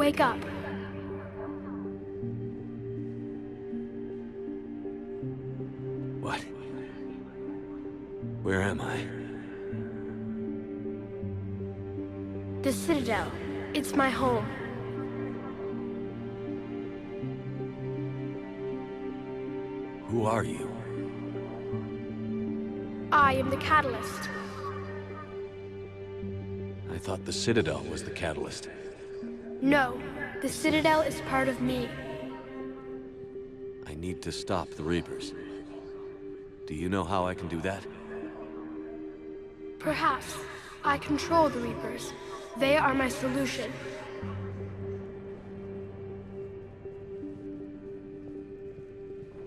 Wake up. What? Where am I? The Citadel. It's my home. Who are you? I am the Catalyst. I thought the Citadel was the catalyst. No, the Citadel is part of me. I need to stop the Reapers. Do you know how I can do that? Perhaps. I control the Reapers. They are my solution.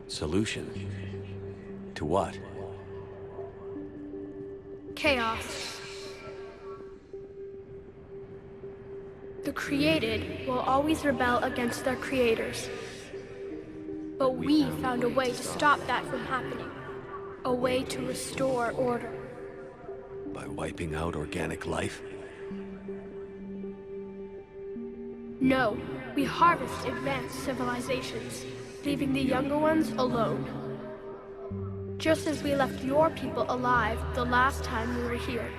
Solution? To what? Chaos. The created will always rebel against their creators. But we found a way to stop that from happening. A way to restore order. By wiping out organic life? No, we harvest advanced civilizations, leaving the younger ones alone. Just as we left your people alive the last time we were here.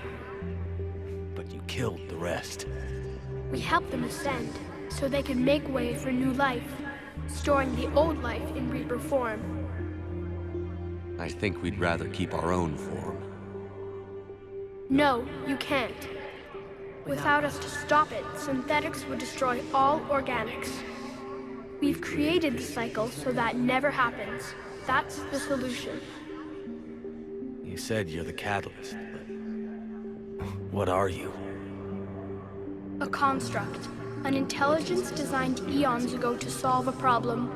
But you killed the rest. We helped them ascend, so they could make way for new life, storing the old life in Reaper form. I think we'd rather keep our own form. No, you can't. Without us to stop it, synthetics would destroy all organics. We've created the cycle so that never happens. That's the solution. You said you're the catalyst, but what are you? A construct. An intelligence designed eons ago to solve a problem.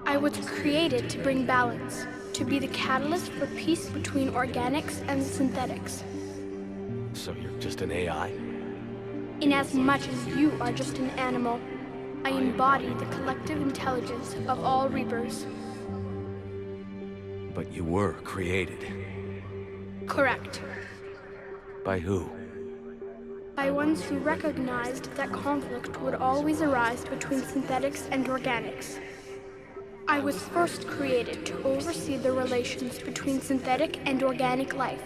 I was created to bring balance, to be the catalyst for peace between organics and synthetics. So you're just an AI? Inasmuch as you are just an animal, I embody the collective intelligence of all Reapers. But you were created. Correct. By who? By ones who recognized that conflict would always arise between synthetics and organics. I was first created to oversee the relations between synthetic and organic life,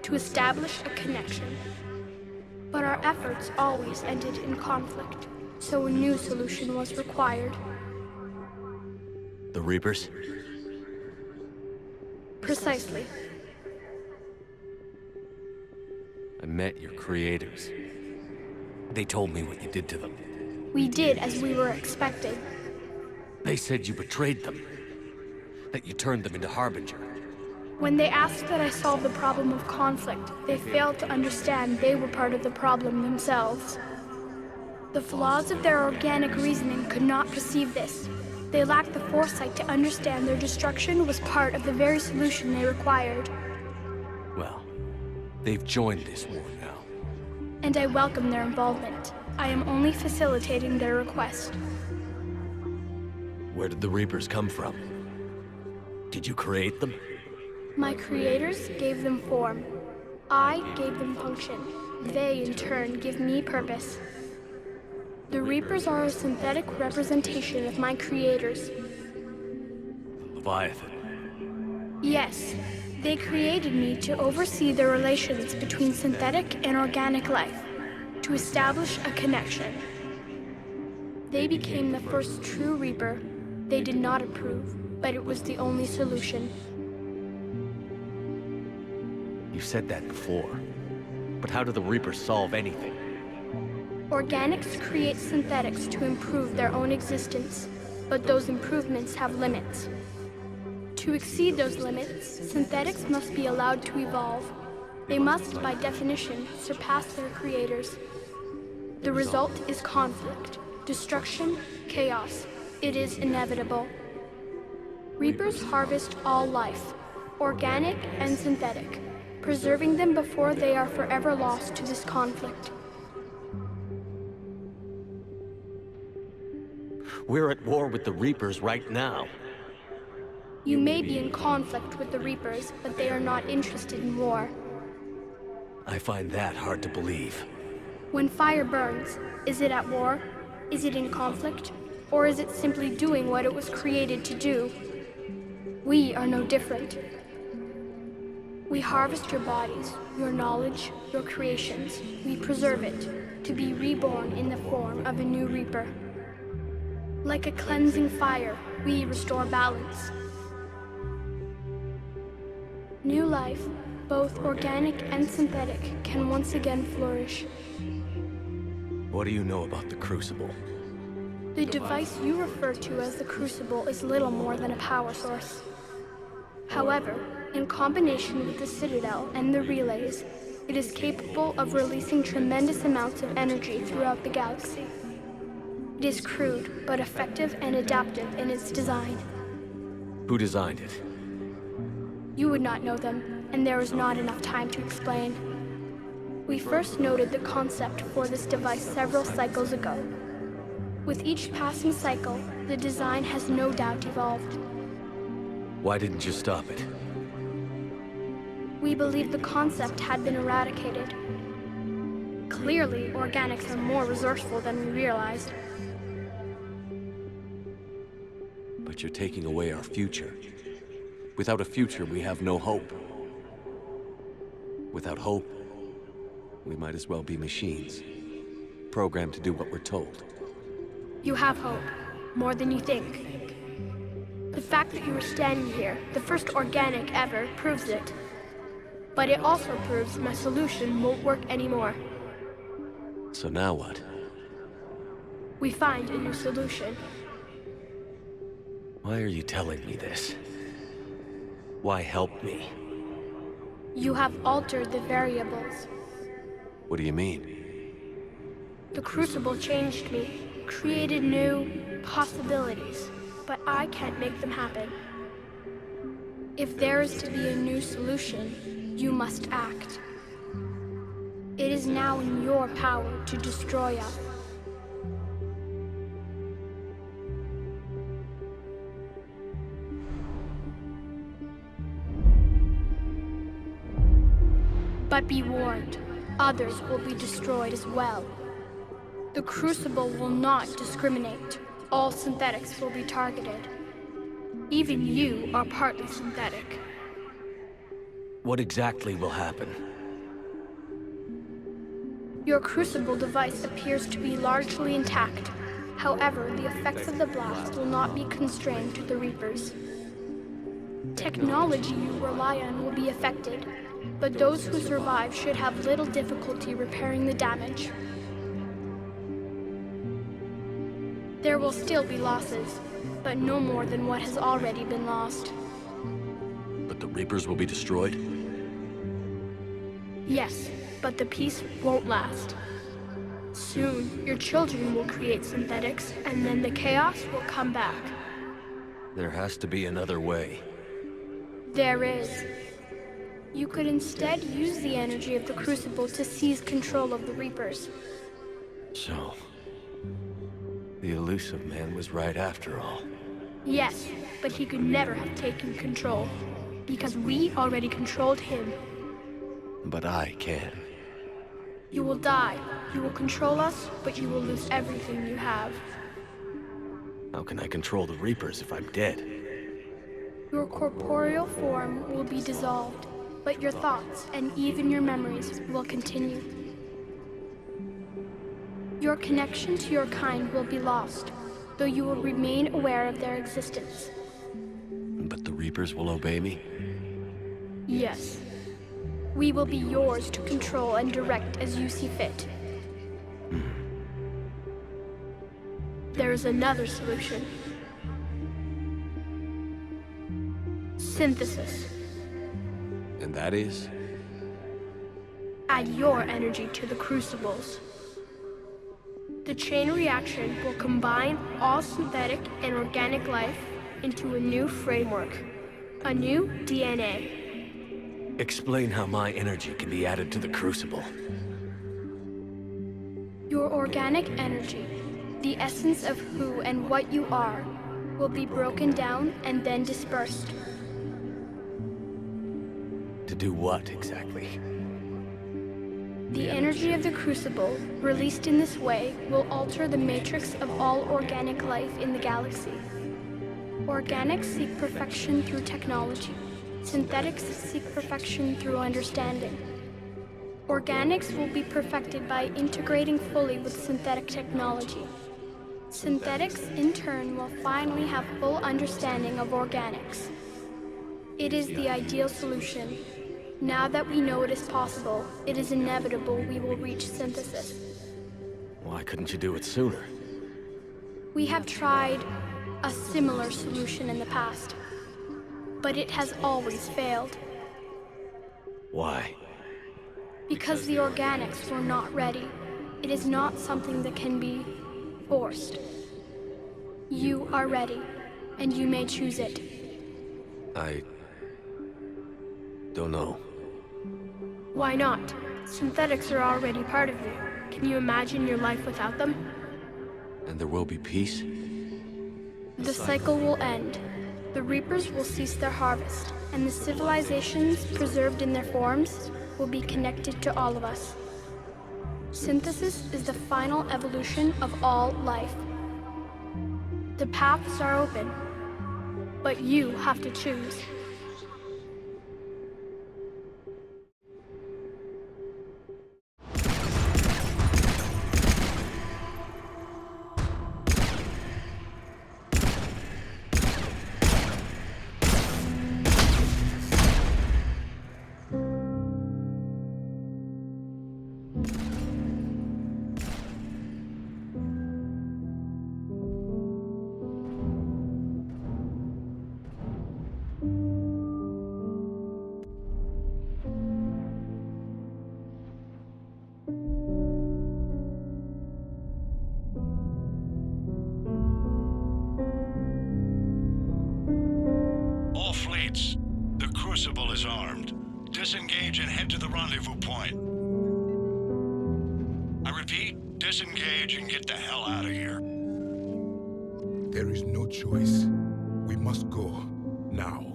to establish a connection. But our efforts always ended in conflict, so a new solution was required. The Reapers? Precisely. I met your creators. They told me what you did to them. We did as we were expected. They said you betrayed them. That you turned them into Harbinger. When they asked that I solve the problem of conflict, they failed to understand they were part of the problem themselves. The flaws of their organic reasoning could not perceive this. They lacked the foresight to understand their destruction was part of the very solution they required. Well, they've joined this war now. And I welcome their involvement. I am only facilitating their request. Where did the Reapers come from? Did you create them? My creators gave them form. I gave them function. They, in turn, give me purpose. The Reapers are a synthetic representation of my creators. Leviathan. Yes, they created me to oversee the relations between synthetic and organic life, to establish a connection. They became the first true Reaper. They did not approve, but it was the only solution. You said that before. But how do the Reapers solve anything? Organics create synthetics to improve their own existence, but those improvements have limits. To exceed those limits, synthetics must be allowed to evolve. They must, by definition, surpass their creators. The result is conflict, destruction, chaos. It is inevitable. Reapers harvest all life, organic and synthetic, preserving them before they are forever lost to this conflict. We're at war with the Reapers right now. You may be in conflict with the Reapers, but they are not interested in war. I find that hard to believe. When fire burns, is it at war? Is it in conflict, or is it simply doing what it was created to do? We are no different. We harvest your bodies, your knowledge, your creations. We preserve it, to be reborn in the form of a new Reaper. Like a cleansing fire, we restore balance. New life, both organic and synthetic, can once again flourish. What do you know about the Crucible? The device you refer to as the Crucible is little more than a power source. However, in combination with the Citadel and the relays, it is capable of releasing tremendous amounts of energy throughout the galaxy. It is crude, but effective and adaptive in its design. Who designed it? You would not know them, and there is not enough time to explain. We first noted the concept for this device several cycles ago. With each passing cycle, the design has no doubt evolved. Why didn't you stop it? We believed the concept had been eradicated. Clearly, organics are more resourceful than we realized. But you're taking away our future. Without a future, we have no hope. Without hope, we might as well be machines, programmed to do what we're told. You have hope, more than you think. The fact that you are standing here, the first organic ever, proves it. But it also proves my solution won't work anymore. So now what? We find a new solution. Why are you telling me this? Why help me? You have altered the variables. What do you mean? The Crucible changed me, created new possibilities, but I can't make them happen. If there is to be a new solution, you must act. It is now in your power to destroy us. But be warned, others will be destroyed as well. The Crucible will not discriminate. All synthetics will be targeted. Even you are partly synthetic. What exactly will happen? Your Crucible device appears to be largely intact. However, the effects of the blast will not be constrained to the Reapers. Technology you rely on will be affected, but those who survive should have little difficulty repairing the damage. There will still be losses, but no more than what has already been lost. But the Reapers will be destroyed? Yes, but the peace won't last. Soon, your children will create synthetics, and then the chaos will come back. There has to be another way. There is. You could instead use the energy of the Crucible to seize control of the Reapers. So, the elusive man was right after all. Yes, but he could never have taken control, because we already controlled him. But I can. You will die. You will control us, but you will lose everything you have. How can I control the Reapers if I'm dead? Your corporeal form will be dissolved, but your thoughts and even your memories will continue. Your connection to your kind will be lost, though you will remain aware of their existence. But the Reapers will obey me? Yes. We will be yours to control and direct as you see fit. There is another solution. Synthesis. And that is? Add your energy to the Crucibles. The chain reaction will combine all synthetic and organic life into a new framework, a new DNA. Explain how my energy can be added to the Crucible. Your organic energy, the essence of who and what you are, will be broken down and then dispersed. To do what, exactly? The energy of the Crucible, released in this way, will alter the matrix of all organic life in the galaxy. Organics seek perfection through technology. Synthetics seek perfection through understanding. Organics will be perfected by integrating fully with synthetic technology. Synthetics, in turn, will finally have full understanding of organics. It is the ideal solution. Now that we know it is possible, it is inevitable we will reach synthesis. Why couldn't you do it sooner? We have tried a similar solution in the past, but it has always failed. Why? Because the organics were not ready. It is not something that can be forced. You are ready, and you may choose it. I don't know. Why not? Synthetics are already part of you. Can you imagine your life without them? And there will be peace? The cycle will end. The reapers will cease their harvest, and the civilizations preserved in their forms will be connected to all of us. Synthesis is the final evolution of all life. The paths are open, but you have to choose. All fleets, the Crucible is armed. Disengage and head to the rendezvous point. I repeat, disengage and get the hell out of here. There is no choice. We must go. Now.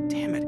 Damn it.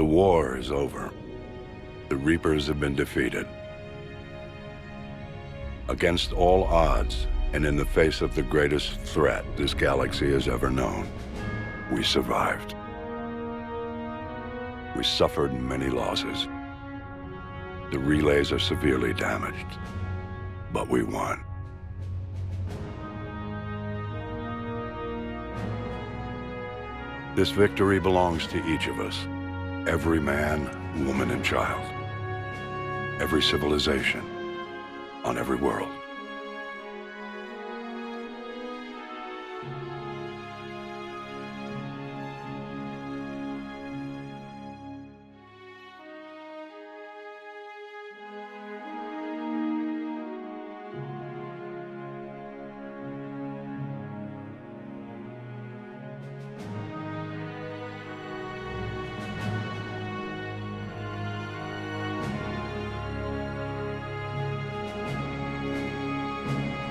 The war is over. The Reapers have been defeated. Against all odds, and in the face of the greatest threat this galaxy has ever known, we survived. We suffered many losses. The relays are severely damaged, but we won. This victory belongs to each of us. Every man, woman, and child. Every civilization on every world.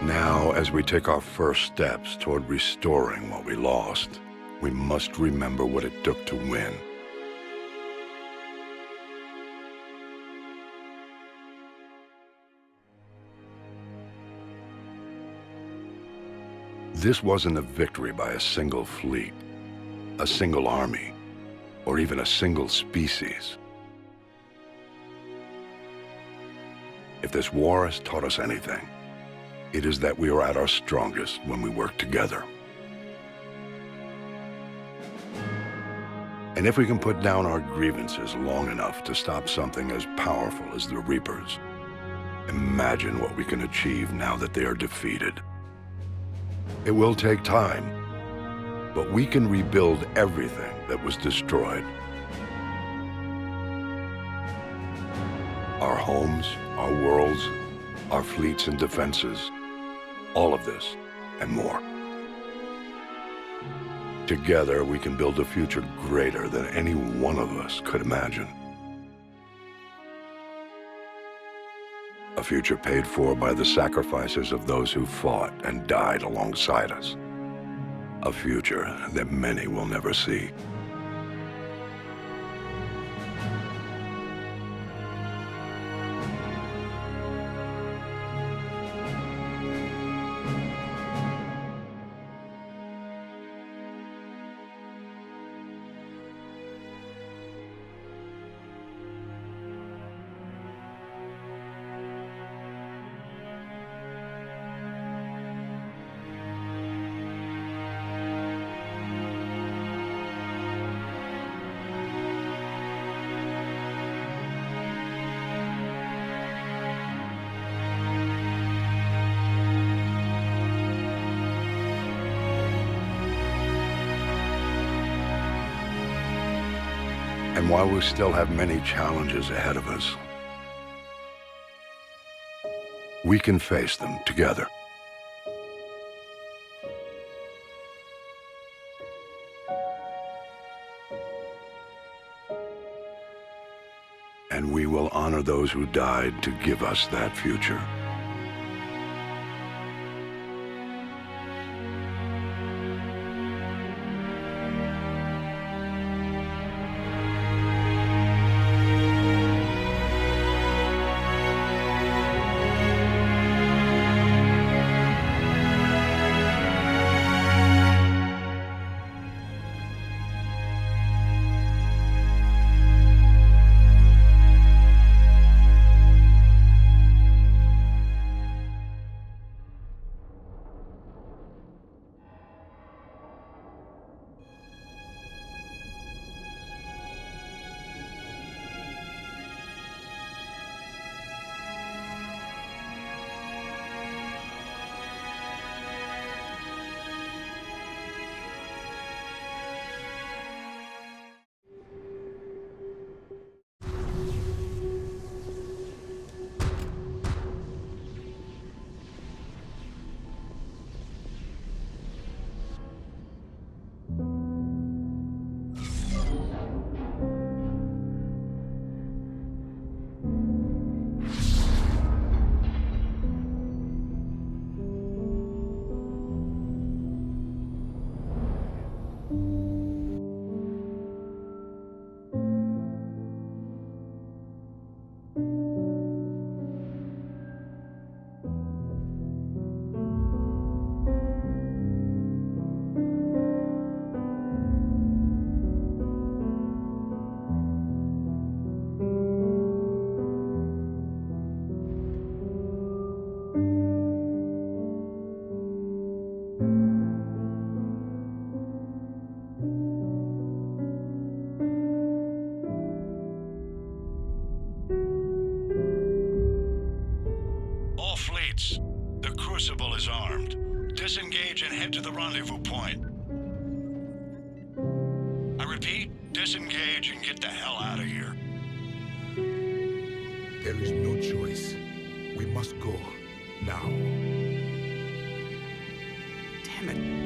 Now, as we take our first steps toward restoring what we lost, we must remember what it took to win. This wasn't a victory by a single fleet, a single army, or even a single species. If this war has taught us anything, it is that we are at our strongest when we work together. And if we can put down our grievances long enough to stop something as powerful as the Reapers, imagine what we can achieve now that they are defeated. It will take time, but we can rebuild everything that was destroyed. Our homes, our worlds, our fleets and defenses, all of this and more. Together, we can build a future greater than any one of us could imagine. A future paid for by the sacrifices of those who fought and died alongside us. A future that many will never see. And while we still have many challenges ahead of us, we can face them together. And we will honor those who died to give us that future. All fleets, the Crucible is armed. Disengage and head to the rendezvous point. I repeat, disengage and get the hell out of here. There is no choice. We must go. Now. Damn it.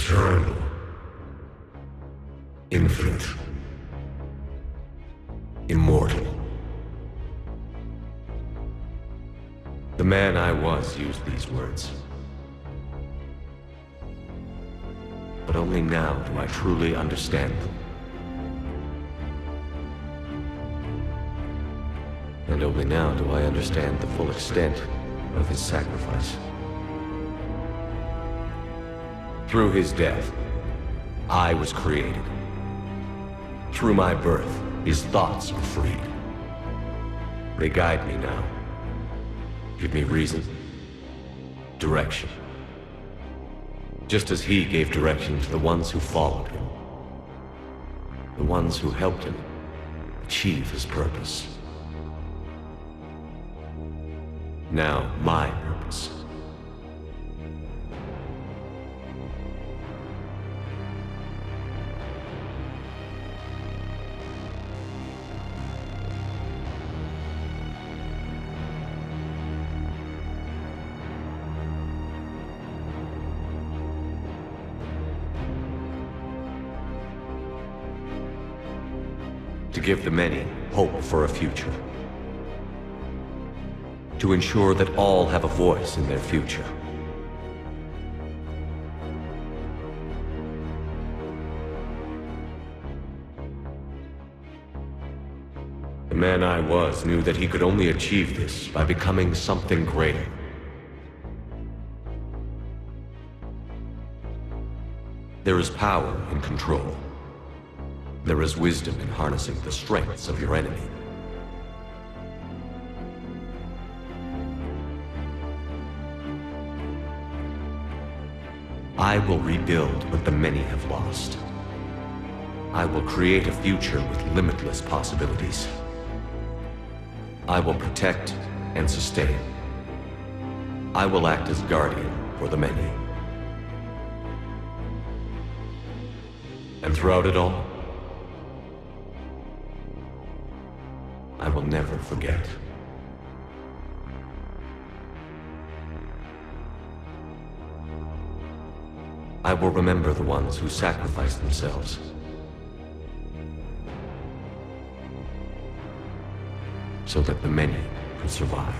Eternal. Infinite. Immortal. The man I was used these words. But only now do I truly understand them. And only now do I understand the full extent of his sacrifice. Through his death, I was created. Through my birth, his thoughts are freed. They guide me now. Give me reason, direction. Just as he gave direction to the ones who followed him. The ones who helped him achieve his purpose. Now, my purpose. To give the many hope for a future. To ensure that all have a voice in their future. The man I was knew that he could only achieve this by becoming something greater. There is power in control. There is wisdom in harnessing the strengths of your enemy. I will rebuild what the many have lost. I will create a future with limitless possibilities. I will protect and sustain. I will act as guardian for the many. And throughout it all, I will never forget. I will remember the ones who sacrificed themselves. So that the many could survive.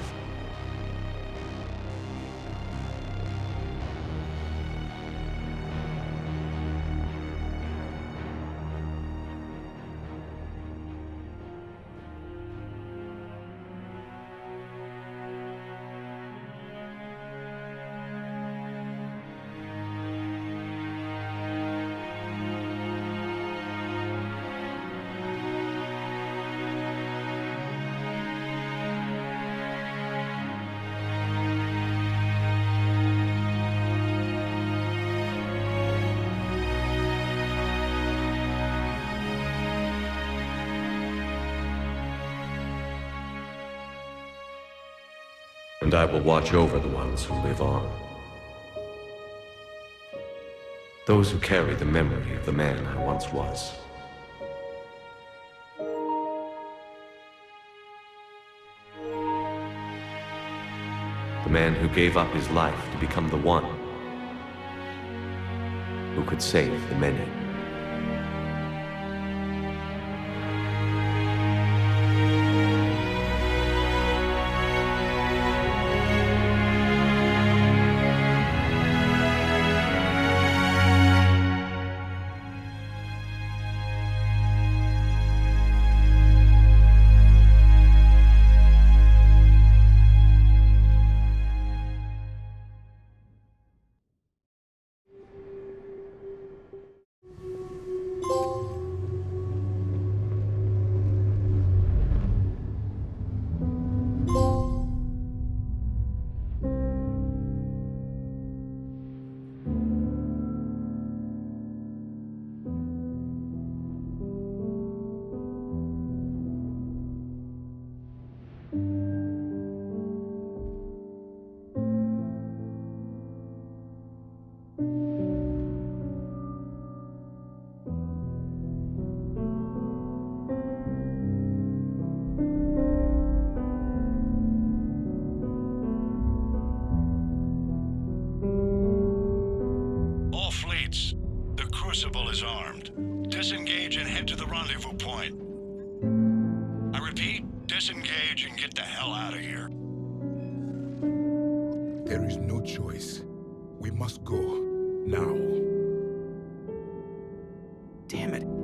And I will watch over the ones who live on. Those who carry the memory of the man I once was. The man who gave up his life to become the one who could save the many. Crucible is armed. Disengage and head to the rendezvous point. I repeat, disengage and get the hell out of here. There is no choice. We must go. Now. Damn it.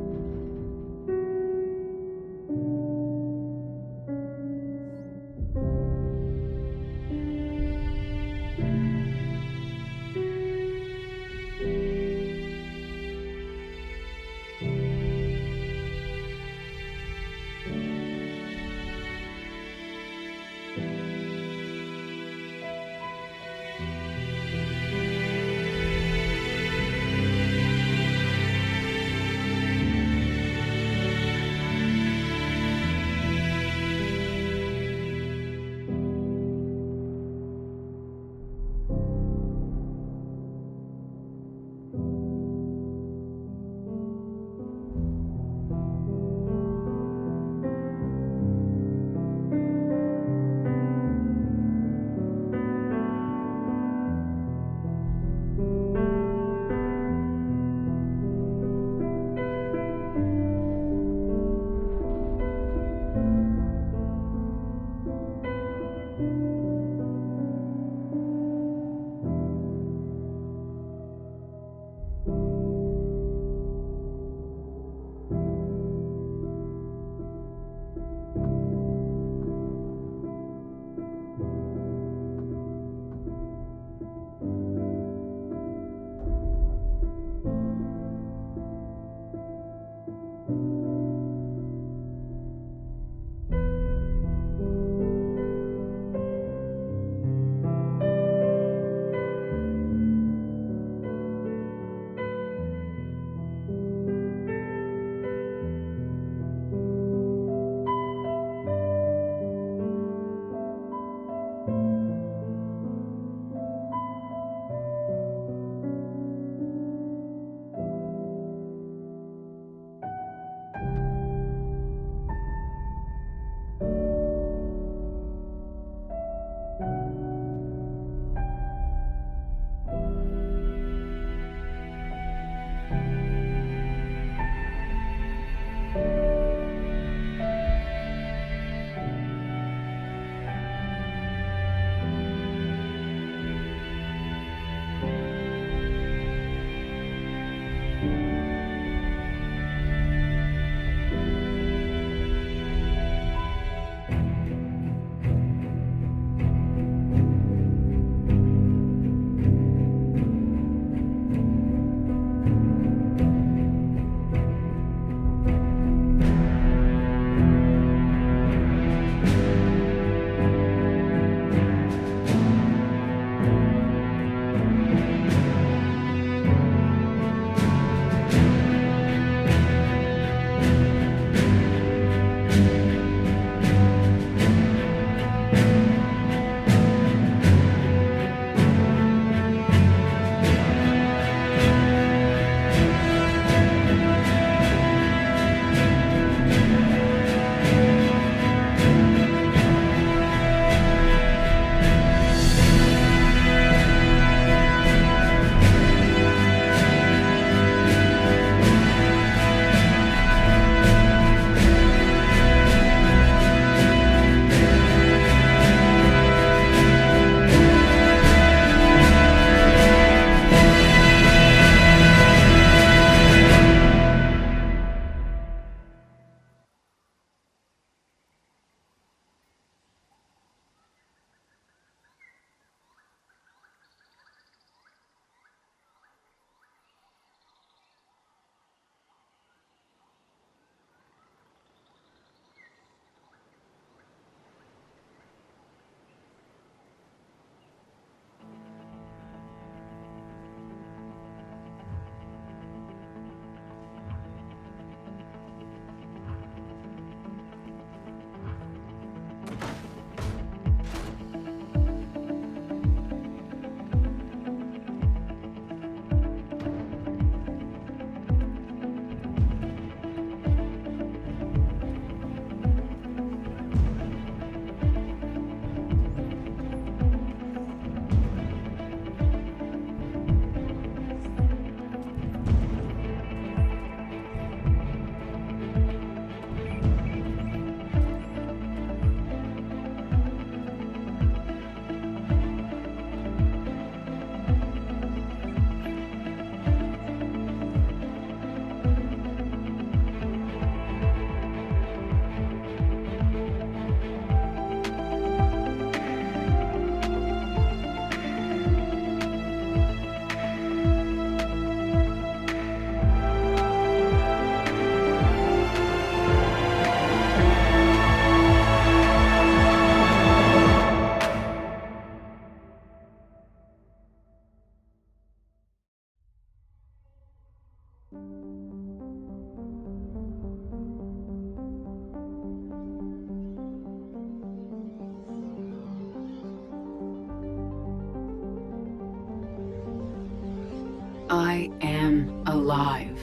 I am alive.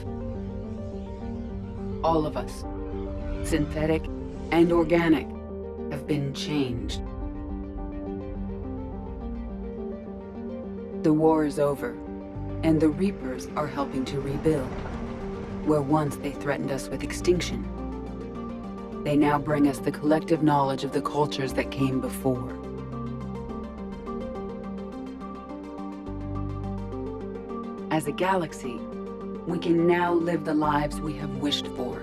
All of us, synthetic and organic, have been changed. The war is over, and the Reapers are helping to rebuild. Where once they threatened us with extinction, they now bring us the collective knowledge of the cultures that came before. As a galaxy, we can now live the lives we have wished for.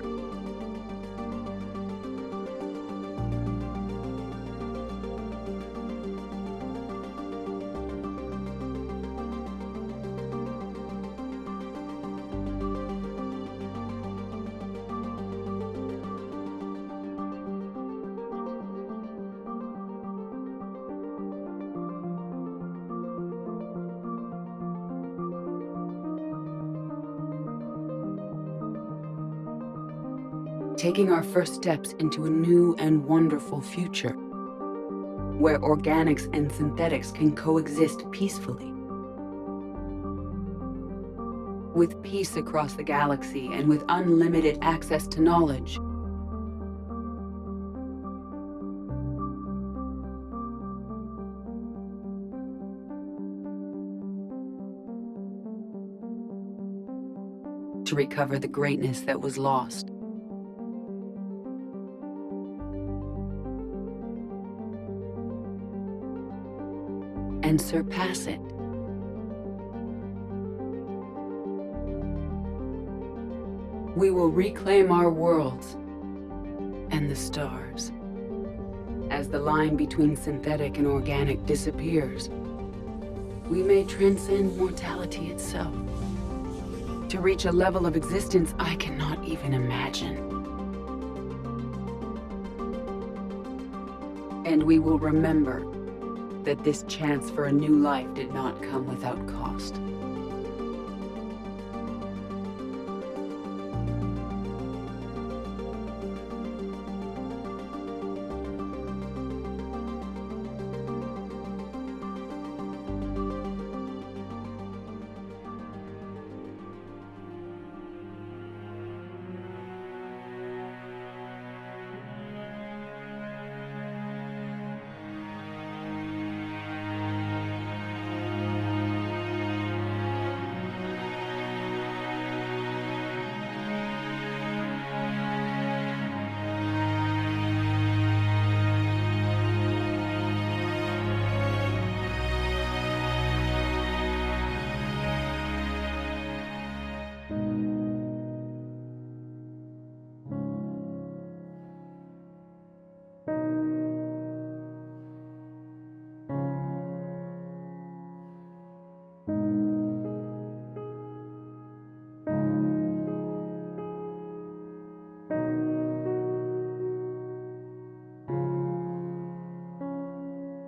Taking our first steps into a new and wonderful future, where organics and synthetics can coexist peacefully. With peace across the galaxy and with unlimited access to knowledge. To recover the greatness that was lost. And surpass it. We will reclaim our worlds and the stars. As the line between synthetic and organic disappears, we may transcend mortality itself to reach a level of existence I cannot even imagine. And we will remember that this chance for a new life did not come without cost.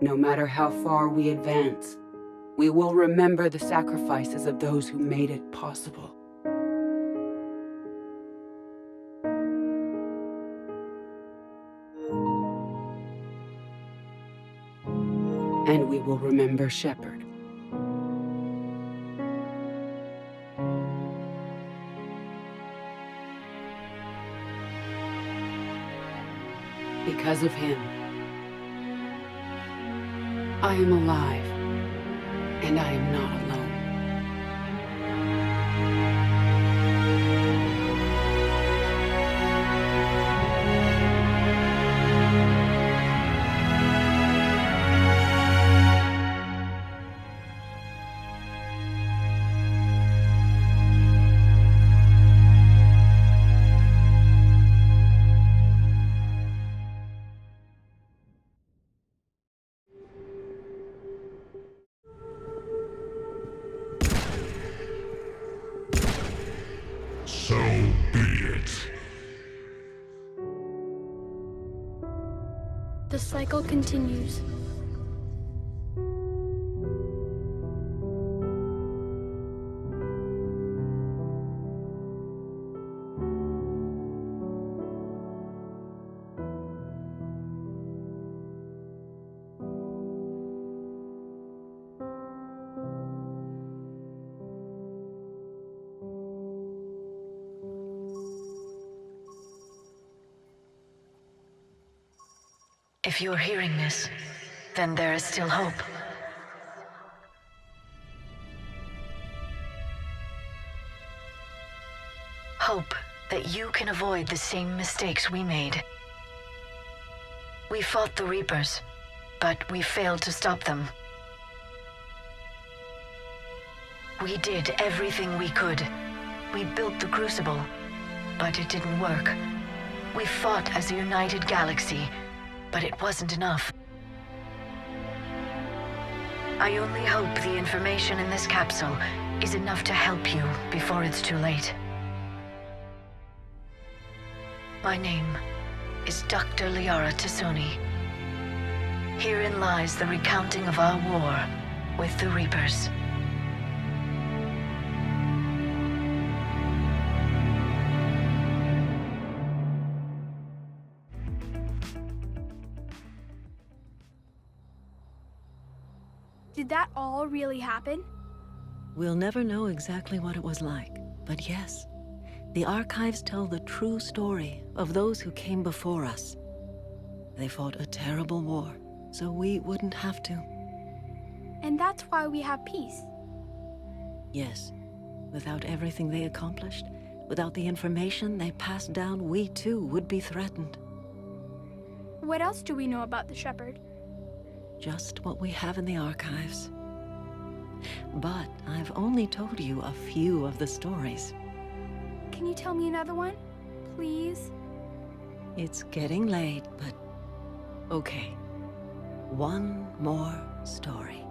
No matter how far we advance, we will remember the sacrifices of those who made it possible. And we will remember Shepard. Because of him, I am alive, and I am not alone. So be it. The cycle continues. If you're hearing this, then there is still hope. Hope that you can avoid the same mistakes we made. We fought the Reapers, but we failed to stop them. We did everything we could. We built the Crucible, but it didn't work. We fought as a united galaxy, but it wasn't enough. I only hope the information in this capsule is enough to help you before it's too late. My name is Dr. Liara T'Soni. Herein lies the recounting of our war with the Reapers. Did that all really happen? We'll never know exactly what it was like, but yes, the archives tell the true story of those who came before us. They fought a terrible war, so we wouldn't have to. And that's why we have peace. Yes, without everything they accomplished, without the information they passed down, we too would be threatened. What else do we know about the Shepard? Just what we have in the archives. But I've only told you a few of the stories. Can you tell me another one, please? It's getting late, but okay. One more story.